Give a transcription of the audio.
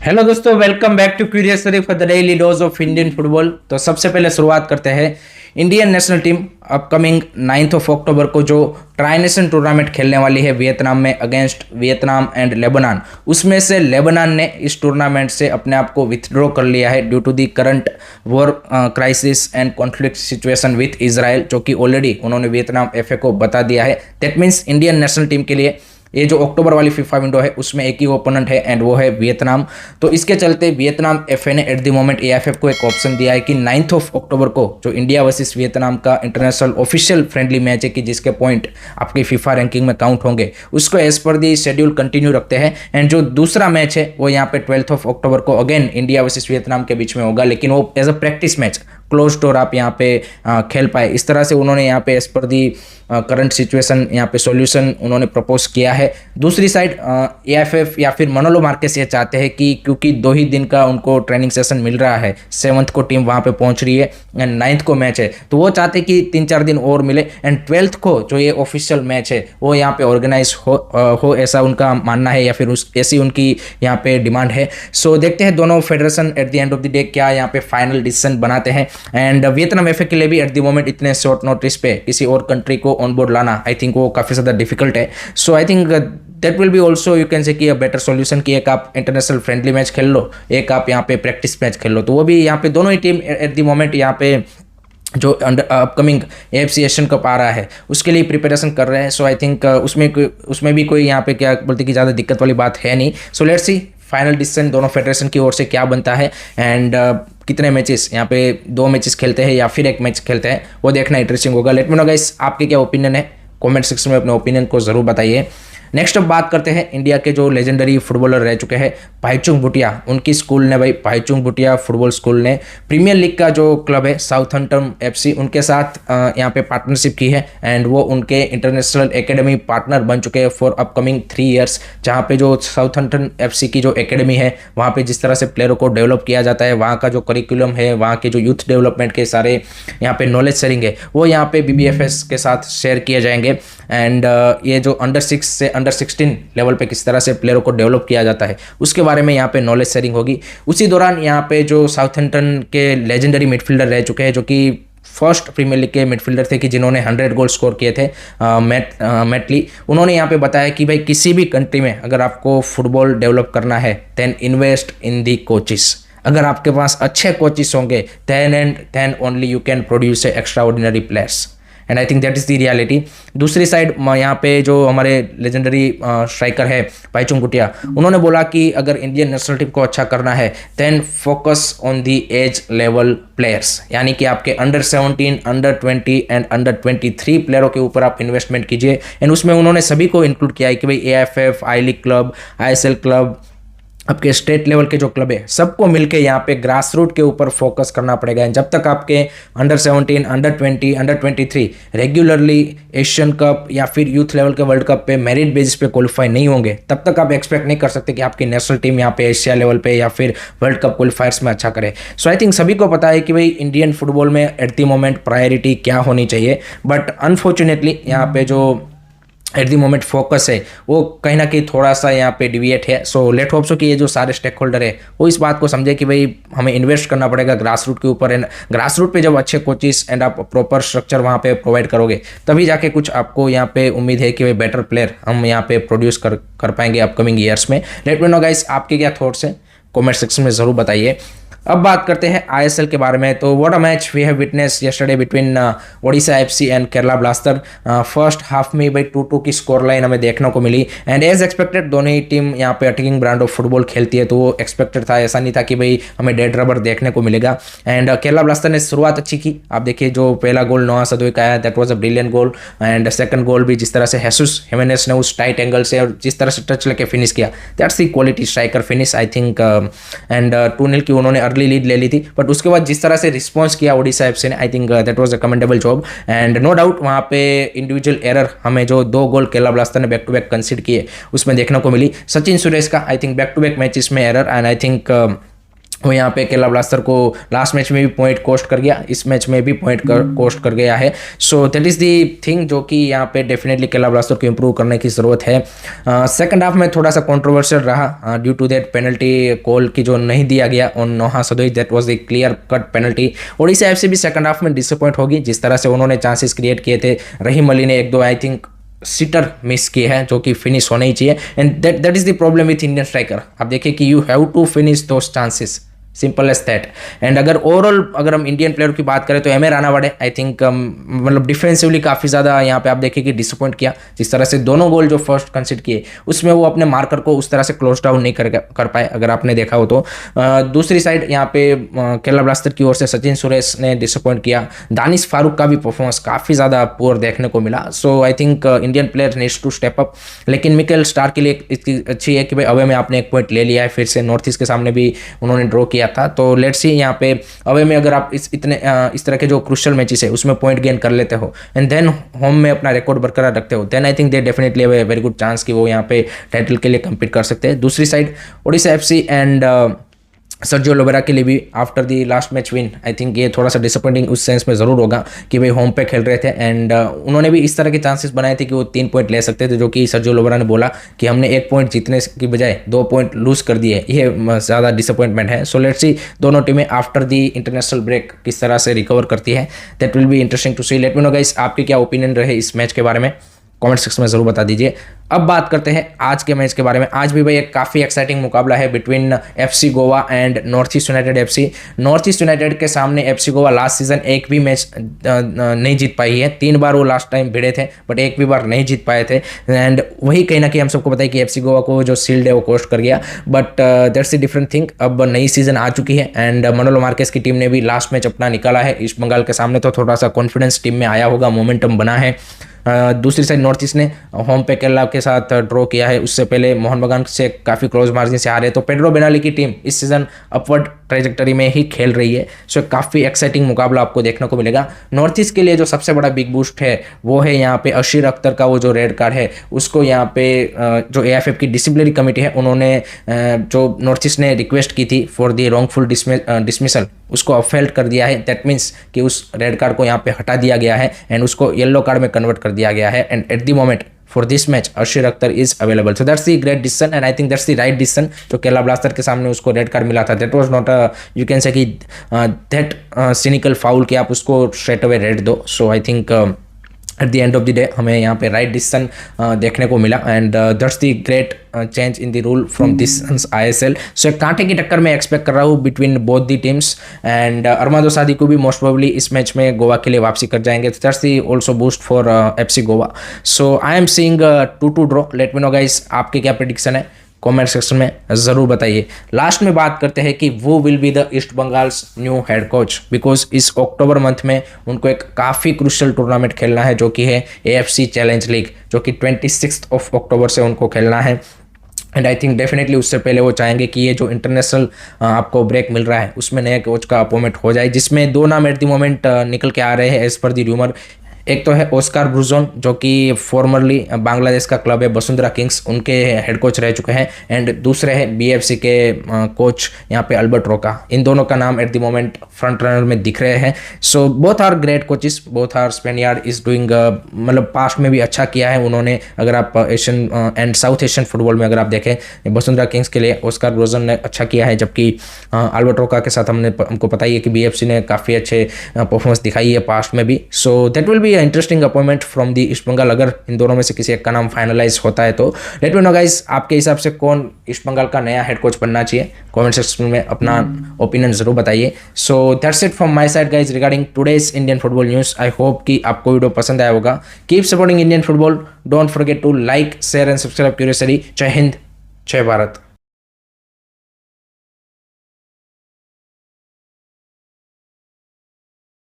Hello दोस्तों, welcome back to curious for the daily dose of Indian football. तो सबसे पहले शुरुआत करते हैं Indian national team upcoming 9 October को जो ट्राई नेशन टूर्नामेंट खेलने वाली है वियतनाम में अगेंस्ट वियतनाम एंड लेबनान। उसमें से लेबनान ने इस टूर्नामेंट से अपने आप को विथड्रॉ कर लिया है due to the current war crisis and conflict situation with Israel, जो कि ऑलरेडी उन्होंने वियतनाम एफए को बता दिया है। That means Indian national team के लिए ये जो अक्टूबर वाली फीफा विंडो है उसमें एक ही ओपोनेंट है एंड वो है वियतनाम। तो इसके चलते वियतनाम एफए ने एट द मोमेंट एएफएफ को एक ऑप्शन दिया है कि 9 अक्टूबर को जो इंडिया वर्सेस वियतनाम का इंटरनेशनल ऑफिशियल फ्रेंडली मैच है कि जिसके पॉइंट आपकी फीफा रैंकिंग में काउंट होंगे, उसको एज पर दी शेड्यूल कंटिन्यू रखते हैं। एंड जो दूसरा मैच है वो यहाँ पे 12 अक्टूबर को अगेन इंडिया वर्सेस वियतनाम के बीच में होगा, लेकिन वो as a practice match close door आप यहाँ पे खेल पाए। इस तरह से उन्होंने यहाँ पे एज पर दी करंट सिचुएशन यहाँ पे सॉल्यूशन उन्होंने प्रपोज किया है। दूसरी साइड एएफएफ या फिर मनोलो मार्केस ये चाहते हैं कि क्योंकि 2 ही दिन का उनको ट्रेनिंग सेशन मिल रहा है, 7th को टीम वहाँ पे पहुँच रही है एंड 9th को मैच है, तो वो चाहते हैं कि 3-4 दिन और मिले एंड 12th को जो ये ऑफिशियल मैच है वो यहाँ पे ऑर्गेनाइज हो ऐसा उनका मानना है या फिर ऐसी उनकी यहाँ पे डिमांड है। सो देखते हैं दोनों federation eight the end of the day क्या यहाँ पे फाइनल डिसीजन बनाते हैं। एंड वियतनाम एफए के लिए भी एट द मोमेंट इतने शॉर्ट नोटिस पे किसी और कंट्री को ऑन बोर्ड लाना आई थिंक वो काफ़ी ज़्यादा डिफिकल्ट है। So I think that will be also you can say कि अ बेटर सॉल्यूशन कि एक आप इंटरनेशनल फ्रेंडली मैच खेल लो, एक आप यहाँ पे प्रैक्टिस मैच खेल लो। तो वो भी यहाँ पे दोनों ही टीम एट द मोमेंट यहाँ पे जो अपकमिंग एएफसी एशियन कप आ रहा है उसके लिए प्रिपरेशन कर रहे हैं। सो आई थिंक उसमें भी कोई यहाँ पे क्या बोलते कि ज़्यादा दिक्कत वाली बात है नहीं। So let's see final decision दोनों फेडरेशन की ओर से क्या बनता है एंड कितने मैचेस यहाँ पे 2 मैचेस खेलते हैं या फिर 1 मैच खेलते हैं वो देखना इंटरेस्टिंग होगा। लेट मी नो गाइस आपके क्या ओपिनियन है, कमेंट सेक्शन में अपने ओपिनियन को ज़रूर बताइए। नेक्स्ट अब बात करते हैं इंडिया के जो लेजेंडरी फुटबॉलर रह चुके हैं भाईचुंग भूटिया। उनकी स्कूल ने भाई भाईचुंग भूटिया फुटबॉल स्कूल ने प्रीमियर लीग का जो क्लब है साउथहैम्पटन एफसी उनके साथ यहाँ पे पार्टनरशिप की है एंड वो उनके इंटरनेशनल एकेडमी पार्टनर बन चुके हैं फॉर अपकमिंग 3 ईयर्स। जहाँ पे जो साउथहैम्पटन एफसी की जो एकेडमी है वहाँ पे जिस तरह से प्लेयरों को डेवलप किया जाता है, वहाँ का जो करिकुलम है, वहाँ के जो यूथ डेवलपमेंट के सारे यहाँ पे नॉलेज शेयरिंग है वो यहाँ पे बीबीएफएस के साथ शेयर किए जाएंगे। एंड ये जो अंडर 6 से अंडर 16 लेवल पे किस तरह से प्लेयरों को डेवलप किया जाता है उसके बारे में यहाँ पे नॉलेज शेयरिंग होगी। उसी दौरान यहाँ पे जो साउथहैम्पटन के लेजेंडरी मिडफील्डर रह चुके हैं जो कि फर्स्ट प्रीमियर लीग के मिडफील्डर थे कि जिन्होंने 100 गोल स्कोर किए थे, मैटली, उन्होंने यहाँ पे बताया कि भाई किसी भी कंट्री में अगर आपको फुटबॉल डेवलप करना है then invest in the coaches. अगर आपके पास अच्छे कोचिस होंगे then only you can produce a extraordinary players and I think that is the reality. दूसरी साइड यहाँ पे जो हमारे लेजेंडरी स्ट्राइकर है भाईचुंग भूटिया, उन्होंने बोला कि अगर इंडियन नेशनल टीम को अच्छा करना है then focus on the age level players, यानी कि आपके अंडर 17, अंडर 20 एंड अंडर 23 प्लेयरों के ऊपर आप इन्वेस्टमेंट कीजिए। एंड उसमें उन्होंने सभी को इंक्लूड किया है कि भाई एएफएफ, आई लीग क्लब, आईएसएल क्लब, आपके स्टेट लेवल के जो क्लब है सबको मिलके यहाँ पे ग्रास रूट के ऊपर फोकस करना पड़ेगा। जब तक आपके under 17, under 20, under 23 regularly Asian cup या फिर यूथ लेवल के वर्ल्ड कप पे मेरिट बेसिस पे क्वालिफाई नहीं होंगे तब तक आप एक्सपेक्ट नहीं कर सकते कि आपकी नेशनल टीम यहाँ पे एशिया लेवल पे या फिर वर्ल्ड कप क्वालिफायर्स में अच्छा करे। सो आई थिंक सभी को पता है कि भाई इंडियन फुटबॉल में एट द मोमेंट प्रायोरिटी क्या होनी चाहिए, बट अनफॉर्चुनेटली यहाँ पे जो एट दी मोमेंट फोकस है वो कहीं ना कहीं थोड़ा सा यहाँ पे डिविएट है। सो लेट होप सो कि ये जो सारे स्टेक होल्डर है वो इस बात को समझे कि भाई हमें इन्वेस्ट करना पड़ेगा ग्रास रूट के ऊपर। एंड ग्रास रूट पे जब अच्छे कोचिस एंड आप प्रॉपर स्ट्रक्चर वहाँ पे प्रोवाइड करोगे तभी जाके कुछ आपको यहाँ पे उम्मीद है कि भाई बेटर प्लेयर हम यहाँ पे प्रोड्यूस कर पाएंगे अपकमिंग ईयर्स में। लेट मी नो गाइस आपके क्या थॉट्स हैं, कमेंट सेक्शन में ज़रूर बताइए। अब बात करते हैं आईएसएल के बारे में। तो what a match we have witness yesterday between Odisha FC and Kerala Blaster. First half में भाई 2-2 की स्कोर लाइन हमें देखने को मिली एंड एज एक्सपेक्टेड दोनों ही टीम यहाँ पे अटैकिंग ब्रांड ऑफ फुटबॉल खेलती है तो वो एक्सपेक्टेड था, ऐसा नहीं था कि भाई हमें डेड रबर देखने को मिलेगा। एंड केरला ब्लास्टर ने शुरुआत अच्छी की। आप देखिए जो पहला गोल नोआ सदोई का आया that was a brilliant goal and second goal भी जिस तरह से हेसुस हिमेनेस ने उस टाइट एंगल से और जिस तरह से टच लेके फिनिश किया that's the quality striker finish I think. And 2-0 की उन्होंने अर्ली लीड ले ली थी बट उसके बाद जिस तरह से रिस्पॉन्स किया ओडिशा एफसी ने I think that was a commendable job. And no doubt वहाँ पे इंडिविजुअल एरर हमें जो 2 गोल केरला ब्लास्टर ने बैक टू बैक कंसीड किए उसमें देखने को मिली। सचिन सुरेश का I think back to back matches में एरर एंड आई थिंक वो यहाँ पे केरला ब्लास्टर को लास्ट मैच में भी पॉइंट कोस्ट कर गया, इस मैच में भी पॉइंट कोस्ट कर गया है। So that is the thing जो कि यहाँ पे डेफिनेटली केरला ब्लास्टर को इम्प्रूव करने की ज़रूरत है। सेकंड हाफ में थोड़ा सा कंट्रोवर्शियल रहा due to that penalty call की जो नहीं दिया गया on Noah Sadaoui, that was the clear cut penalty. Odisha FC भी सेकंड हाफ में डिसअपॉइंट होगी, जिस तरह से उन्होंने चांसेस क्रिएट किए थे। रहीम अली ने एक दो आई थिंक सिटर मिस किए हैं जो कि फिनिश होने ही चाहिए, and that is the problem with Indian striker. आप देखिए कि you have to finish those chances, simple as that. And अगर ओवरऑल अगर हम इंडियन प्लेयर की बात करें तो M A Ranawade I think मतलब डिफेंसिवली काफ़ी ज़्यादा यहाँ पे आप देखिए कि डिसअपॉइंट किया। जिस तरह से दोनों गोल जो फर्स्ट कंसीड किए उसमें वो अपने मार्कर को उस तरह से क्लोज डाउन नहीं कर पाए, अगर आपने देखा हो तो। दूसरी साइड यहाँ पे केरला ब्लास्टर की ओर से सचिन सुरेश ने डिसअपॉइंट किया। दानिश फारूक का भी परफॉर्मेंस काफ़ी ज़्यादा पुअर देखने को मिला। So I think Indian player needs to step up. लेकिन मिकेल स्टार्क के लिए इसकी अच्छी है कि भाई अवे में आपने एक पॉइंट ले लिया है, फिर से नॉर्थ ईस्ट के सामने भी उन्होंने ड्रॉ किया था। तो लेट्स सी यहाँ पे अवे में अगर आप इस तरह के जो क्रूशियल मैचेस है उसमें पॉइंट गेन कर लेते हो एंड देन होम में अपना रिकॉर्ड बरकरार रखते हो, then I think they definitely have a very good chance कि वो यहाँ पे टाइटल के लिए कम्पीट कर सकते हैं। दूसरी side Odisha FC and Sergio Lobera के लिए भी after the last match win I think ये थोड़ा सा डिसअपॉइंटिंग उस सेंस में ज़रूर होगा कि भाई होम पे खेल रहे थे एंड उन्होंने भी इस तरह के चांसेस बनाए थे कि वो 3 पॉइंट ले सकते थे, जो कि सर्जियो लोबेरा ने बोला कि हमने 1 पॉइंट जीतने की बजाय 2 पॉइंट लूज कर दिए, ये ज़्यादा डिसअपॉइंटमेंट है। सो लेट्स सी दोनों टीमें आफ्टर दी इंटरनेशनल ब्रेक किस तरह से रिकवर करती है, that will be interesting to see. Let me know guys आपके क्या ओपिनियन रहे इस मैच के बारे में, कमेंट सेक्शन में ज़रूर बता दीजिए। अब बात करते हैं आज के मैच के बारे में। आज भी भाई एक काफ़ी एक्साइटिंग मुकाबला है between FC Goa and north east United FC. North east United के सामने एफसी गोवा लास्ट सीजन एक भी मैच नहीं जीत पाई है। 3 बार वो लास्ट टाइम भिड़े थे बट एक भी बार नहीं जीत पाए थे, एंड वही कहीं ना कहीं हम सबको पता है कि एफसी गोवा को जो सील्ड है वो कोस्ट कर गया। But that's a different thing. अब नई सीजन आ चुकी है एंड मनोलो मार्केस की टीम ने भी लास्ट मैच अपना निकाला है ईस्ट बंगाल के सामने, तो थोड़ा सा कॉन्फिडेंस टीम में आया होगा, मोमेंटम बना है। दूसरी साइड नॉर्थ ईस्ट ने होम पे केरला के साथ ड्रॉ किया है, उससे पहले मोहन बगान से काफ़ी क्लोज मार्जिन से हारे, तो पेड्रो बेनाली की टीम इस सीजन अपवर्ड ट्रेजेक्टरी में ही खेल रही है। सो काफ़ी एक्साइटिंग मुकाबला आपको देखने को मिलेगा। नॉर्थ ईस्ट के लिए जो सबसे बड़ा बिग बूस्ट है वो है यहाँ पे अशीर अख्तर का वो जो रेड कार्ड है उसको यहाँ पे जो AFF की डिसिप्लिनरी कमेटी है उन्होंने जो नॉर्थ ईस्ट ने रिक्वेस्ट की थी फॉर दी रॉन्गफुल डिसमिसल उसको अपहेल्ड कर दिया है। दैट मीन्स कि उस रेड कार्ड को यहाँ पे हटा दिया गया है एंड उसको येलो कार्ड में कन्वर्ट कर दिया गया है, and at the moment for this match Asheer Akhtar is available. So that's the great decision and I think that's the right decision. जो केरला ब्लास्टर के सामने उसको रेड कार्ड मिला था that was not you can say कि दैट सिनिकल फाउल कि आप उसको स्ट्रेट अवे रेड दो। So I think at the end of the day हमें यहाँ पे राइट डिसीजन देखने को मिला and that's the great change in the rule from this ISL। So एक कांटे की टक्कर मैं एक्सपेक्ट कर रहा हूँ between both the teams and Armando Sadiku को भी मोस्ट प्रोबेबली इस मैच में गोवा के लिए वापसी कर जाएंगे, तो that's the also boost for FC Goa. So I am seeing 2-2 draw. Late me know guys आपके क्या प्रेडिक्शन है, कमेंट सेक्शन में ज़रूर बताइए। लास्ट में बात करते हैं कि वो will be the east Bengal's new head coach, because इस अक्टूबर मंथ में उनको एक काफ़ी क्रूशियल टूर्नामेंट खेलना है जो कि है AFC चैलेंज लीग, जो कि 26 अक्टूबर से उनको खेलना है। एंड आई थिंक डेफिनेटली उससे पहले वो चाहेंगे कि ये जो इंटरनेशनल आपको ब्रेक मिल रहा है उसमें नए कोच का अपॉइंटमेंट हो जाए, जिसमें 2 नाम एट द मोमेंट निकल के आ रहे हैं एज पर द र्यूमर। एक तो है ओस्कार ब्रूजोन जो कि फॉर्मरली बांग्लादेश का क्लब है वसुंधरा किंग्स, उनके हेड कोच रह चुके हैं, एंड दूसरे हैं BFC के कोच यहाँ पे अल्बर्ट रोका। इन दोनों का नाम at the moment front runner में दिख रहे हैं। So both are great coaches, both are Spaniard is doing मतलब पास्ट में भी अच्छा किया है उन्होंने। अगर आप Asian and South Asian football में अगर आप देखें वसुंधरा किंग्स के लिए ओस्कार ब्रूजोन ने अच्छा किया है, जबकि अल्बर्ट रोका के साथ हमको पता ही है कि BFC ने काफ़ी अच्छे परफॉर्मेंस दिखाई है पास्ट में भी। So that will be interesting appointment from the East Bengal अगर इन दोनों में से किसी एक का नाम फाइनलाइज होता है तो। लेट मी नो गाइस आपके हिसाब से कौन ईस्ट बंगाल का नया हेड कोच बनना चाहिए, कमेंट सेक्शन में अपना ओपिनियन जरूर बताइए। So that's it from my side guys regarding today's Indian football news. I hope कि आपको वीडियो पसंद आया होगा। Keep supporting Indian football, don't forget to like share and subscribe curiously. जय हिंद, जय भारत।